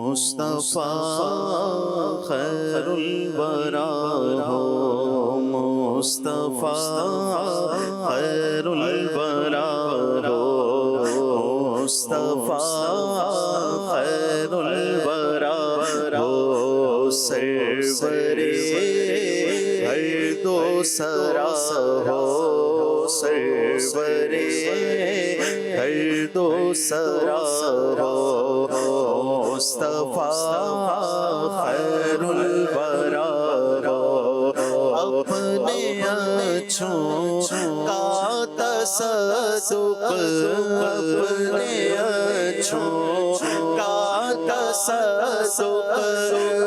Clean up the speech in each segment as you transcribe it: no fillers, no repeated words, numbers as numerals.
مصطفیٰ خیر الورا ہو، مصطفیٰ خیر الورا ہو، مصطفیٰ خیر الورا ہو، سرور ہر دو سرا ہو، سرور ہر دو سرا ہو، مصطفیٰ خیر الورا ہو، اپنے اچھوں کا تصدق، اپنے اچھوں کا تصدق،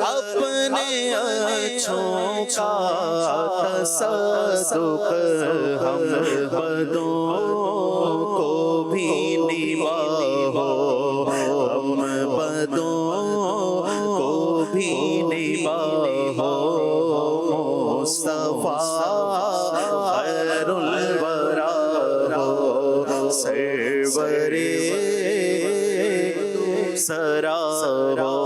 اپنے اچھوں کا تصدق، ہم بدوں کو بھی نباہو، ہم بدوں کو بھی نباہو، مصطفیٰ خیر الورا ہو، سرور سرا ہو،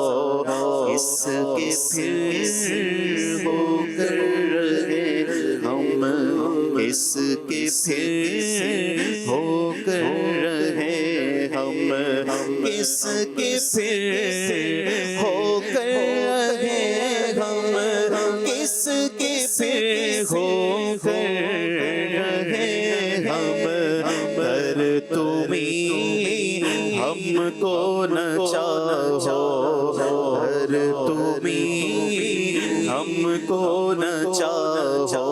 اس کے پھر ہو کر رہے ہم، اس کے پھر ہو کر رہے ہم، اس کے پھر ہو کر رہے ہم، اس کے پھر ہو کر رہے ہم، پر تمہیں ہم کو نہ چاہو، پر تمہیں ہم کو نہ چاہو،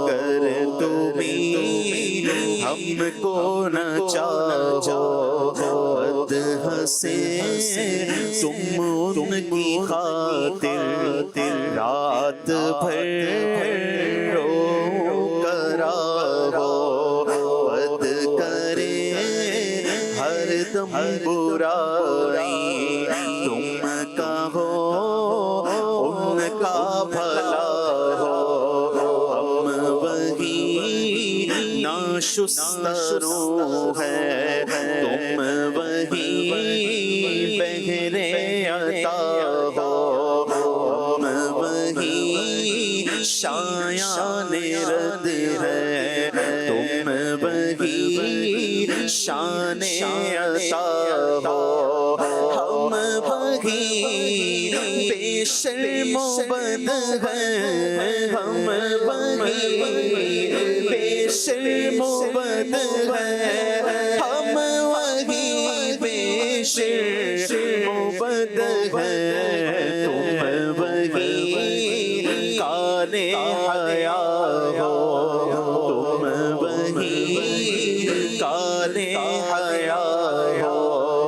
گر تمہیں ہم کو نہ چاہو، بد ہنسے تم ان کی خاطر، رات بھر رو کرا ہو، بد کرے ہر دم برائی، تم کہو ان کا بھلا ہو، ہم وہی ناشسترو ہے، تم وہی بہرے عطا ہو، ہم وہی شایان رد ہے، تم وہی شان عطا ہو، ہم وہی بے شرم و بد ہیں، ہم وہی بے شرم و بد ہیں، ہم وہی بے شرم و بد ہیں، تم وہی کالے حیا ہو، تم وہی کالے حیا ہو،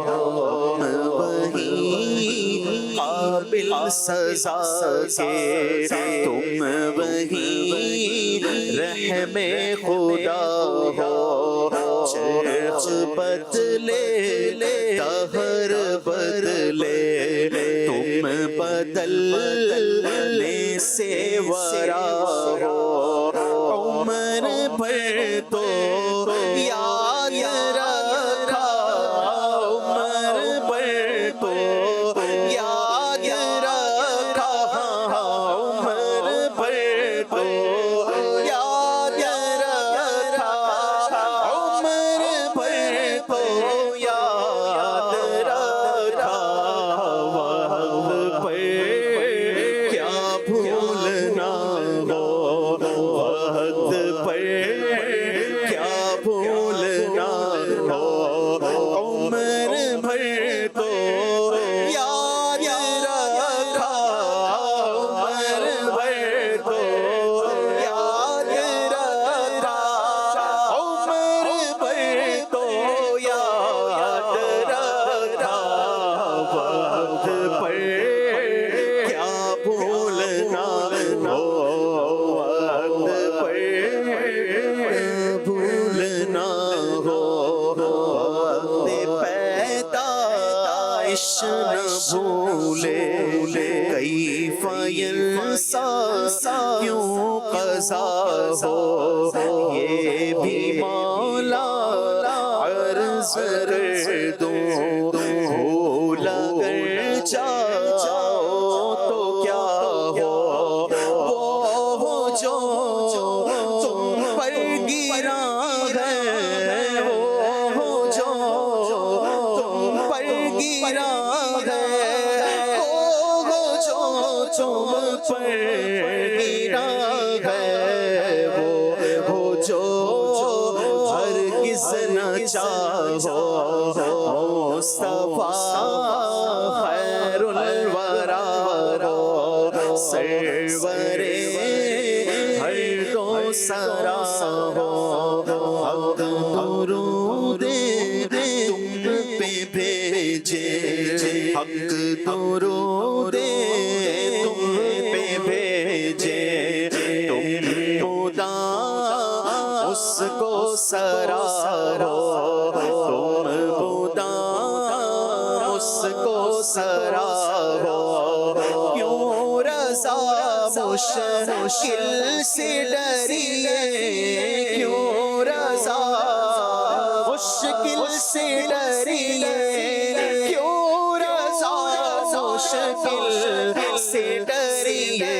تم وہی قابل سزا کے، تم وہی رحم خدا ہو، چرخ بدلے دہر بدلے، تم بدلنے سے ورا ہو، عمر بھر تو یاد رکھا، عمر بھر تو یاد رکھا، عمر بھر تو یاد رکھا، عمر بھر تو یاد رکھا، وقت پر کیا بھولنا ہو، وقت پر کیا بھولنا ہو، عمر بھر تو یاد رکھا، عمر بھر تو یاد رکھا، عمر بھر تو یاد رکھا، وقت پر کیا بھولنا ہو، وقت پر بھولنا ہو، وقت پیدائش نہ بھولے، کیف ینسیٰ کیوں قضا ہو، یہ بھی مولا عرض کر دوں، بھول اگر جا گرا ہے، وہ جو تم پر گرا ہے، وہ جو ہرگز نہ چاہو مصطفیٰ خیر الورا ہو، سرور ہر دو سرا ہو، حق درود تم پہ بھیجے، حق درود تم پہ بھیجے، تم خدا اس کو سرا ہو، تم خدا اس کو سرا ہو، کیوں رضا مشکل سے ڈریے، کیوں رضا مشکل سے ڈریے، کیوں رضا مشکل سے ڈریے،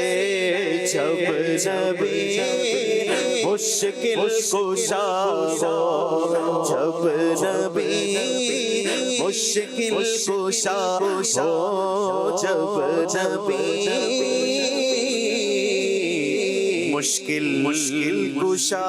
جب نبی مشکل کشا ہو، جب نبی مشکل کشا ہو، جب نبی مشکل کشا